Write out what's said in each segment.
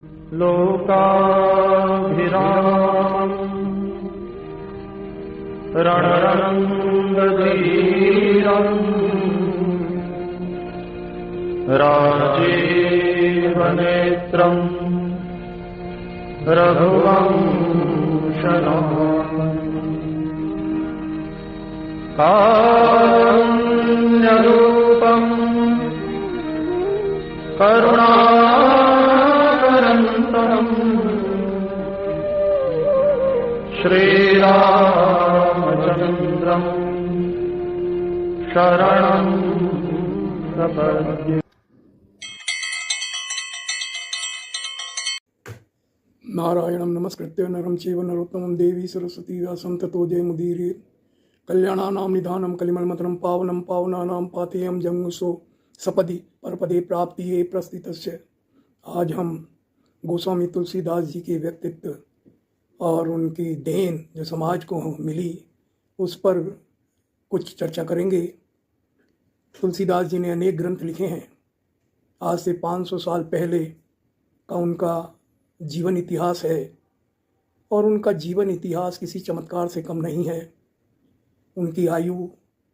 लोकाभिरामम् रणरङ्गधीरम् राजीवनेत्रम् रघुवंशनाथम् कारुण्यरूपम् करुणाकरन्तम् श्रीरामचन्द्रम् शरणं प्रपद्ये। नारायणं नमस्कृत्य नरं चैव नरोत्तमं देवी सरस्वती व्यासं ततो जयमुदीरयेत्। कल्याणानां निधानं कलिमलमतनं पावनं पावनानां पाथेयं जंगुसो सपदि परपदे प्राप्तिये प्रस्थितस्य। आज हम गोस्वामी तुलसीदास जी के व्यक्तित्व और उनकी देन जो समाज को मिली उस पर कुछ चर्चा करेंगे। तुलसीदास जी ने अनेक ग्रंथ लिखे हैं। आज से 500 साल पहले का उनका जीवन इतिहास है और उनका जीवन इतिहास किसी चमत्कार से कम नहीं है। उनकी आयु,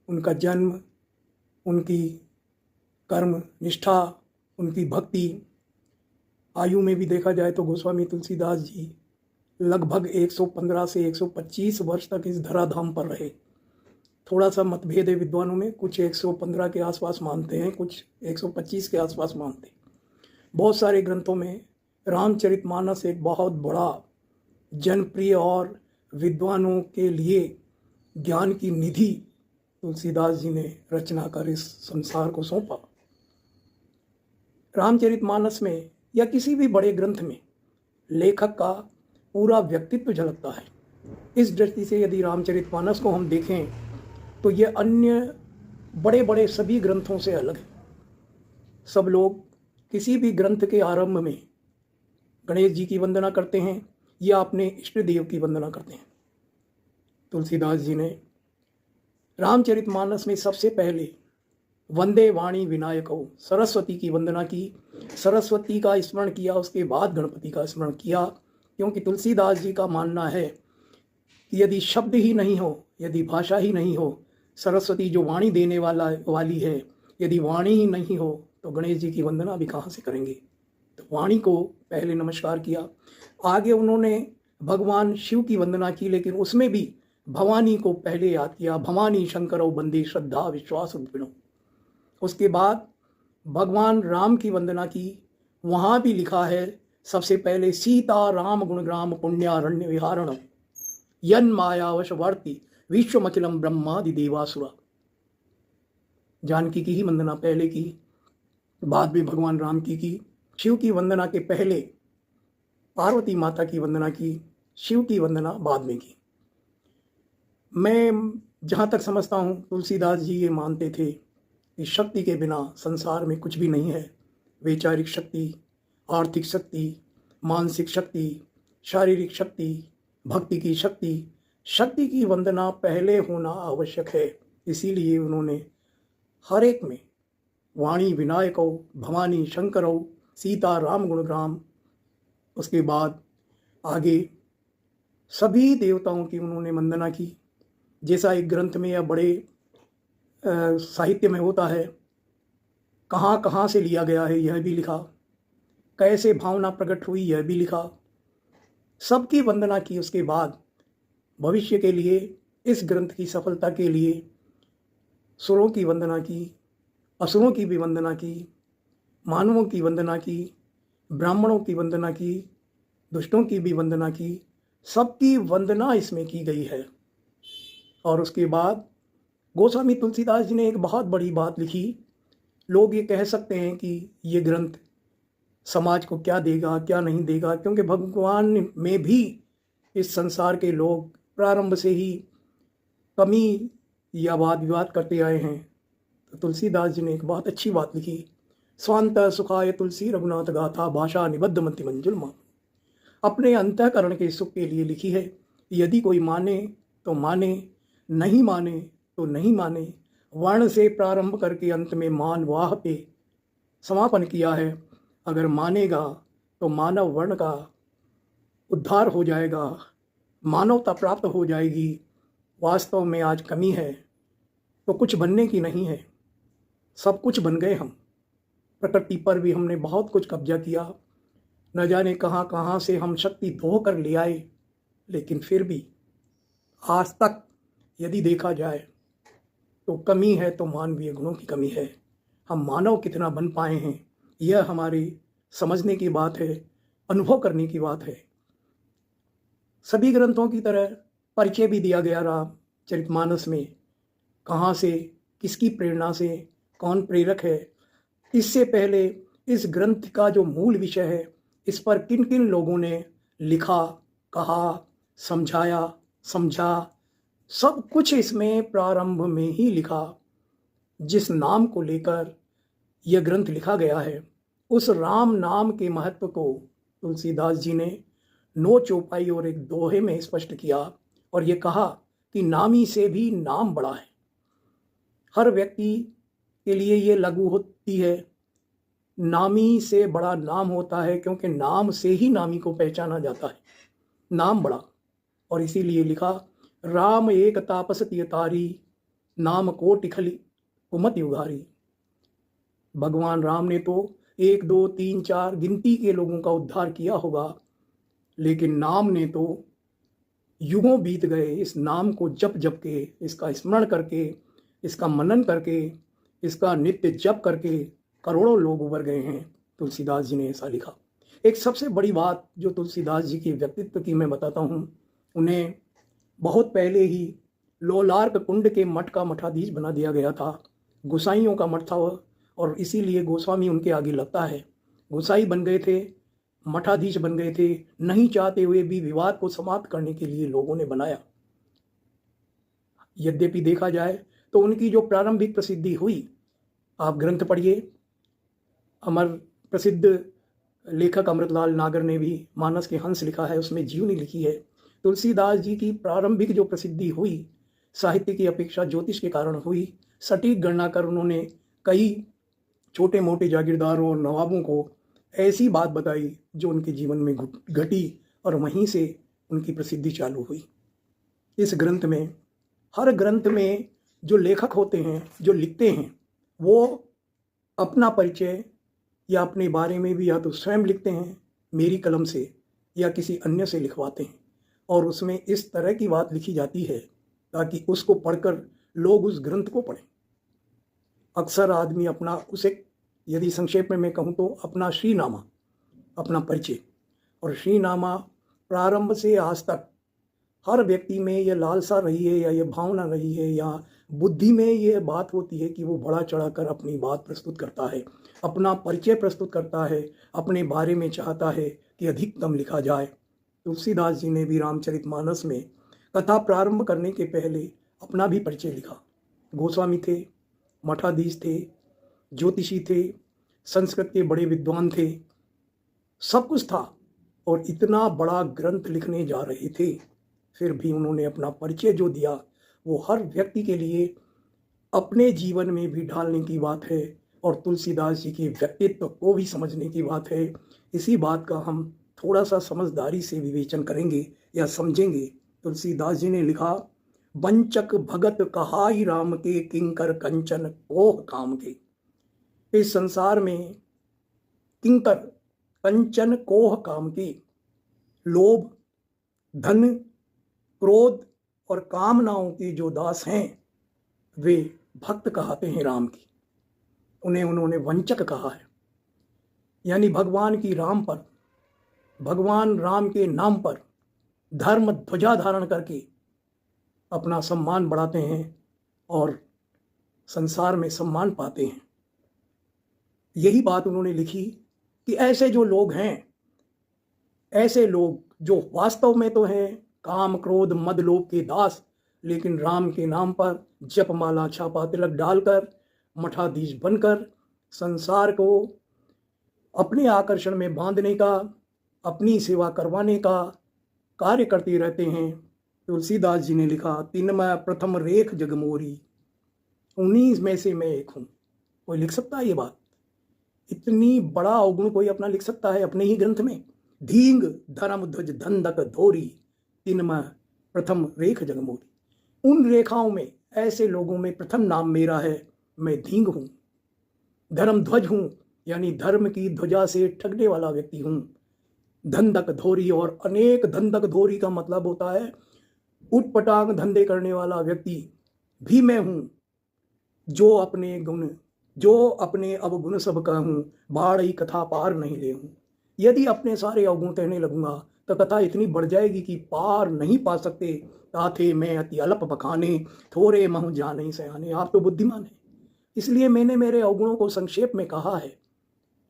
उनका जन्म, उनकी कर्म निष्ठा, उनकी भक्ति, आयु में भी देखा जाए तो गोस्वामी तुलसीदास जी लगभग 115 से 125 वर्ष तक इस धराधाम पर रहे। थोड़ा सा मतभेद है विद्वानों में, कुछ 115 के आसपास मानते हैं, कुछ 125 के आसपास मानते हैं। बहुत सारे ग्रंथों में रामचरितमानस एक बहुत बड़ा जनप्रिय और विद्वानों के लिए ज्ञान की निधि तुलसीदास जी ने रचना कर इस संसार को सौंपा। रामचरितमानस में या किसी भी बड़े ग्रंथ में लेखक का पूरा व्यक्तित्व झलकता है। इस दृष्टि से यदि रामचरितमानस को हम देखें तो ये अन्य बड़े बड़े सभी ग्रंथों से अलग है। सब लोग किसी भी ग्रंथ के आरंभ में गणेश जी की वंदना करते हैं या अपने इष्ट देव की वंदना करते हैं। तुलसीदास जी ने रामचरितमानस में सबसे पहले वंदे वाणी विनायको सरस्वती की वंदना की, सरस्वती का स्मरण किया, उसके बाद गणपति का स्मरण किया। क्योंकि तुलसीदास जी का मानना है कि यदि शब्द ही नहीं हो, यदि भाषा ही नहीं हो, सरस्वती जो वाणी देने वाली है, यदि वाणी ही नहीं हो तो गणेश जी की वंदना भी कहाँ से करेंगे। तो वाणी को पहले नमस्कार किया। आगे उन्होंने भगवान शिव की वंदना की, लेकिन उसमें भी भवानी को पहले याद किया। भवानी शंकरो बंदे श्रद्धा विश्वास रूपिणो। उसके बाद भगवान राम की वंदना की। वहाँ भी लिखा है सबसे पहले सीता राम गुणग्राम पुण्यारण्य विहारणम यन मायावशवर्ती विश्वमखिलम ब्रह्मादि देवासुरा। जानकी की ही वंदना पहले की, बाद में भगवान राम की। शिव की वंदना के पहले पार्वती माता की वंदना की, शिव की वंदना बाद में की। मैं जहाँ तक समझता हूँ तुलसीदास जी ये मानते थे कि शक्ति के बिना संसार में कुछ भी नहीं है। वैचारिक शक्ति, आर्थिक शक्ति, मानसिक शक्ति, शारीरिक शक्ति, भक्ति की शक्ति, शक्ति की वंदना पहले होना आवश्यक है। इसीलिए उन्होंने हर एक में वाणी विनायको, भवानी शंकरो, सीता राम गुणग्राम, उसके बाद आगे सभी देवताओं की उन्होंने वंदना की। जैसा एक ग्रंथ में या बड़े साहित्य में होता है, कहाँ कहाँ से लिया गया है यह भी लिखा, कैसे भावना प्रकट हुई यह भी लिखा। सबकी वंदना की। उसके बाद भविष्य के लिए, इस ग्रंथ की सफलता के लिए सुरों की वंदना की, असुरों की भी वंदना की, मानवों की वंदना की, ब्राह्मणों की वंदना की, दुष्टों की भी वंदना की। सबकी वंदना इसमें की गई है। और उसके बाद गोस्वामी तुलसीदास जी ने एक बहुत बड़ी बात लिखी। लोग ये कह सकते हैं कि ये ग्रंथ समाज को क्या देगा क्या नहीं देगा, क्योंकि भगवान में भी इस संसार के लोग प्रारंभ से ही कमी या वाद विवाद करते आए हैं। तो तुलसीदास जी ने एक बहुत अच्छी बात लिखी, स्वांत सुखाय तुलसी रघुनाथ गाथा भाषा निबद्ध मति मंजुल मा। अपने अंतःकरण के सुख के लिए लिखी है। यदि कोई माने तो माने, नहीं माने तो नहीं माने। वर्ण से प्रारंभ करके अंत में मान वाह पे समापन किया है। अगर मानेगा तो मानव वर्ण का उद्धार हो जाएगा, मानवता प्राप्त हो जाएगी। वास्तव में आज कमी है तो कुछ बनने की नहीं है, सब कुछ बन गए हम। प्रकृति पर भी हमने बहुत कुछ कब्जा किया, न जाने कहाँ कहाँ से हम शक्ति धो कर ले आए, लेकिन फिर भी आज तक यदि देखा जाए तो कमी है तो मानवीय गुणों की कमी है। हम मानव कितना बन पाए हैं यह हमारी समझने की बात है, अनुभव करने की बात है। सभी ग्रंथों की तरह परिचय भी दिया गया रामचरितमानस में, कहाँ से, किसकी प्रेरणा से, कौन प्रेरक है। इससे पहले इस ग्रंथ का जो मूल विषय है, इस पर किन किन लोगों ने लिखा, कहा, समझाया, समझा, सब कुछ इसमें प्रारंभ में ही लिखा। जिस नाम को लेकर यह ग्रंथ लिखा गया है, उस राम नाम के महत्व को तुलसीदास जी ने 9 चौपाई और एक दोहे में स्पष्ट किया और ये कहा कि नामी से भी नाम बड़ा है। हर व्यक्ति के लिए ये लागू होती है, नामी से बड़ा नाम होता है, क्योंकि नाम से ही नामी को पहचाना जाता है, नाम बड़ा। और इसीलिए लिखा, राम एक तापस तिय तारी, नाम कोटि खली कुमति उघारी। भगवान राम ने तो 1 2 3 4 गिनती के लोगों का उद्धार किया होगा, लेकिन नाम ने तो युगों बीत गए इस नाम को जप जप के, इसका स्मरण करके, इसका मनन करके, इसका नित्य जप करके करोड़ों लोग उबर गए हैं। तुलसीदास जी ने ऐसा लिखा। एक सबसे बड़ी बात जो तुलसीदास जी के व्यक्तित्व की मैं बताता हूँ, उन्हें बहुत पहले ही लोलार्क कुंड के मठ का मठाधीश बना दिया गया था। गोसाइयों का मठ था वह, और इसीलिए गोस्वामी उनके आगे लगता है। गोसाई बन गए थे, मठाधीश बन गए थे, नहीं चाहते हुए भी विवाद को समाप्त करने के लिए लोगों ने बनाया। यद्यपि देखा जाए तो उनकी जो प्रारंभिक प्रसिद्धि हुई, आप ग्रंथ पढ़िए, अमर प्रसिद्ध लेखक अमृतलाल नागर ने भी मानस के हंस लिखा है, उसमें जीवनी लिखी है। तुलसीदास जी की प्रारंभिक जो प्रसिद्धि हुई, साहित्य की अपेक्षा ज्योतिष के कारण हुई। सटीक गणना कर उन्होंने कई छोटे मोटे जागीरदारों और नवाबों को ऐसी बात बताई जो उनके जीवन में घटी, और वहीं से उनकी प्रसिद्धि चालू हुई। इस ग्रंथ में, हर ग्रंथ में जो लेखक होते हैं, जो लिखते हैं, वो अपना परिचय या अपने बारे में भी या तो स्वयं लिखते हैं मेरी कलम से, या किसी अन्य से लिखवाते हैं, और उसमें इस तरह की बात लिखी जाती है ताकि उसको पढ़कर लोग उस ग्रंथ को पढ़ें। अक्सर आदमी अपना, उसे यदि संक्षेप में मैं कहूँ तो अपना श्रीनामा, अपना परिचय, और श्रीनामा प्रारंभ से आज तक हर व्यक्ति में यह लालसा रही है या यह भावना रही है या बुद्धि में यह बात होती है कि वो बड़ा चढ़ाकर अपनी बात प्रस्तुत करता है, अपना परिचय प्रस्तुत करता है, अपने बारे में चाहता है कि अधिकतम लिखा जाए। तुलसीदास जी ने भी रामचरितमानस में कथा प्रारंभ करने के पहले अपना भी परिचय लिखा। गोस्वामी थे, मठाधीश थे, ज्योतिषी थे, संस्कृत के बड़े विद्वान थे, सब कुछ था, और इतना बड़ा ग्रंथ लिखने जा रहे थे, फिर भी उन्होंने अपना परिचय जो दिया वो हर व्यक्ति के लिए अपने जीवन में भी ढालने की बात है, और तुलसीदास जी के व्यक्तित्व को भी समझने की बात है। इसी बात का हम थोड़ा सा समझदारी से विवेचन करेंगे या समझेंगे। तुलसीदास जी ने लिखा, वंचक भगत कहाई राम के, किंकर कंचन कोह काम के। इस संसार में किंकर कंचन कोह काम के, लोभ, धन, क्रोध और कामनाओं के जो दास हैं वे भक्त कहते हैं राम की। उन्हें उन्होंने वंचक कहा है, यानी भगवान की राम पर, भगवान राम के नाम पर धर्म ध्वजा धारण करके अपना सम्मान बढ़ाते हैं और संसार में सम्मान पाते हैं। यही बात उन्होंने लिखी कि ऐसे जो लोग हैं, ऐसे लोग जो वास्तव में तो हैं काम क्रोध मद लोभ के दास, लेकिन राम के नाम पर जपमाला छापा तिलक डालकर मठाधीश बनकर संसार को अपने आकर्षण में बांधने का, अपनी सेवा करवाने का कार्य करते रहते हैं। तुलसीदास जी ने लिखा, तिनमय प्रथम रेख जगमोरी, 19 में से मैं एक हूँ। कोई लिख सकता है ये बात? इतनी बड़ा अवगुण कोई अपना लिख सकता है अपने ही ग्रंथ में? धींग धर्म ध्वज धंधक धोरी तिनम प्रथम रेख जगमोरी। उन रेखाओं में, ऐसे लोगों में प्रथम नाम मेरा है। मैं धींग हूं, धर्म ध्वज हूं, यानी धर्म की ध्वजा से ठगने वाला व्यक्ति हूं। धंधक धोरी, और अनेक धंधक धोरी का मतलब होता है उटपटांग धंधे करने वाला व्यक्ति भी मैं हूं। जो अपने अवगुण सब कहूं, बाढ़ई कथा पार नहीं ले हूं। यदि अपने सारे अवगुण कहने लगूंगा तो कथा इतनी बढ़ जाएगी कि पार नहीं पा सकते। ताथे मैं अति अल्प बखाने, थोड़े महु जाने सयाने। आप तो बुद्धिमान हैं, इसलिए मैंने मेरे अवगुणों को संक्षेप में कहा है,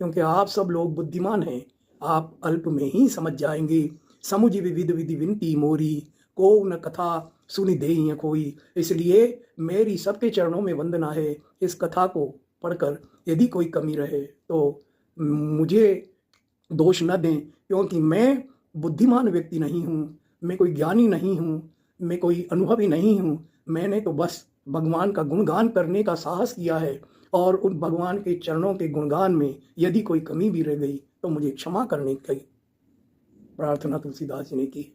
क्योंकि आप सब लोग बुद्धिमान हैं। आप अल्प में ही समझ जाएंगे। समुझ विविध विधि विनती मोरी, को न कथा सुनि देहि कोई। इसलिए मेरी सबके चरणों में वंदना है। इस कथा को पढ़कर यदि कोई कमी रहे तो मुझे दोष न दें, क्योंकि मैं बुद्धिमान व्यक्ति नहीं हूँ, मैं कोई ज्ञानी नहीं हूँ, मैं कोई अनुभवी नहीं हूँ। मैंने तो बस भगवान का गुणगान करने का साहस किया है, और उन भगवान के चरणों के गुणगान में यदि कोई कमी भी रह गई तो मुझे क्षमा करने की प्रार्थना तुलसीदास जी ने की।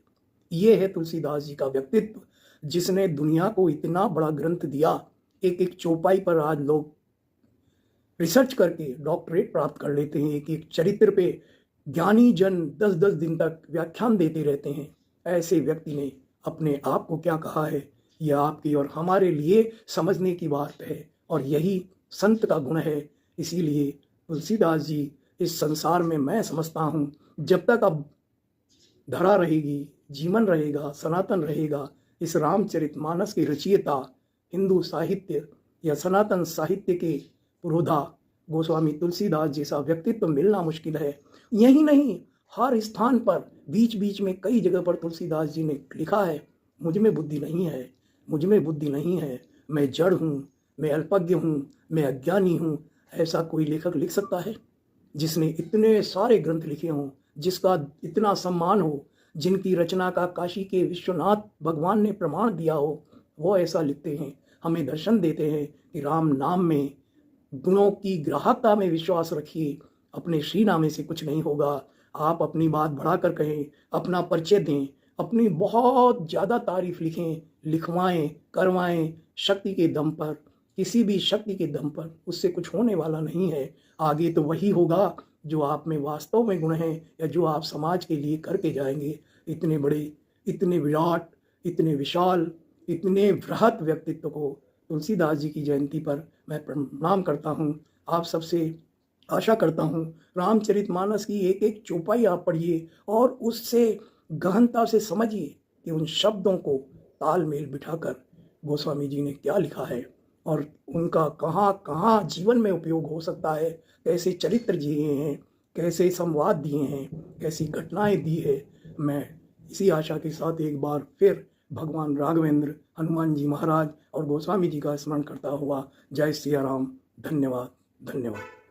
ये है तुलसीदास जी का व्यक्तित्व, जिसने दुनिया को इतना बड़ा ग्रंथ दिया। एक एक चौपाई पर आज लोग रिसर्च करके डॉक्टरेट प्राप्त कर लेते हैं। एक एक चरित्र पे ज्ञानी जन 10-10 दिन तक व्याख्यान देते रहते हैं। ऐसे व्यक्ति ने अपने आप को क्या कहा है, यह आपकी और हमारे लिए समझने की बात है, और यही संत का गुण है। इसीलिए तुलसीदास जी इस संसार में, मैं समझता हूँ, जब तक अब धरा रहेगी, जीवन रहेगा, सनातन रहेगा, इस रामचरितमानस की रचयिता, हिंदू साहित्य या सनातन साहित्य के पुरोधा गोस्वामी तुलसीदास जैसा व्यक्तित्व मिलना मुश्किल है। यही नहीं, हर स्थान पर बीच बीच में कई जगह पर तुलसीदास जी ने लिखा है, मुझ में बुद्धि नहीं है, मुझ में बुद्धि नहीं है, मैं जड़ हूँ, मैं अल्पज्ञ हूँ, मैं अज्ञानी हूँ। ऐसा कोई लेखक लिख सकता है जिसने इतने सारे ग्रंथ लिखे हों, जिसका इतना सम्मान हो, जिनकी रचना का काशी के विश्वनाथ भगवान ने प्रमाण दिया हो? वो ऐसा लिखते हैं, हमें दर्शन देते हैं कि राम नाम में गुणों की ग्राहकता में विश्वास रखिए, अपने श्री नामे से कुछ नहीं होगा। आप अपनी बात बढ़ाकर कहें, अपना परिचय दें, अपनी बहुत ज़्यादा तारीफ लिखें, लिखवाएं, करवाएं, शक्ति के दम पर, किसी भी शक्ति के दम पर, उससे कुछ होने वाला नहीं है। आगे तो वही होगा जो आप में वास्तव में गुण हैं, या जो आप समाज के लिए करके जाएंगे। इतने बड़े, इतने विराट, इतने विशाल, इतने बृहत व्यक्तित्व को तुलसीदास जी की जयंती पर मैं प्रणाम करता हूँ। आप सबसे आशा करता हूँ रामचरितमानस की एक एक चौपाई आप पढ़िए, और उससे गहनता से समझिए कि उन शब्दों को तालमेल बिठाकर गोस्वामी जी ने क्या लिखा है, और उनका कहाँ कहाँ जीवन में उपयोग हो सकता है। कैसे चरित्र जिए हैं, कैसे संवाद दिए हैं, कैसी घटनाएं दी है। मैं इसी आशा के साथ एक बार फिर भगवान राघवेंद्र, हनुमान जी महाराज और गोस्वामी जी का स्मरण करता हुआ जय सिया राम। धन्यवाद, धन्यवाद।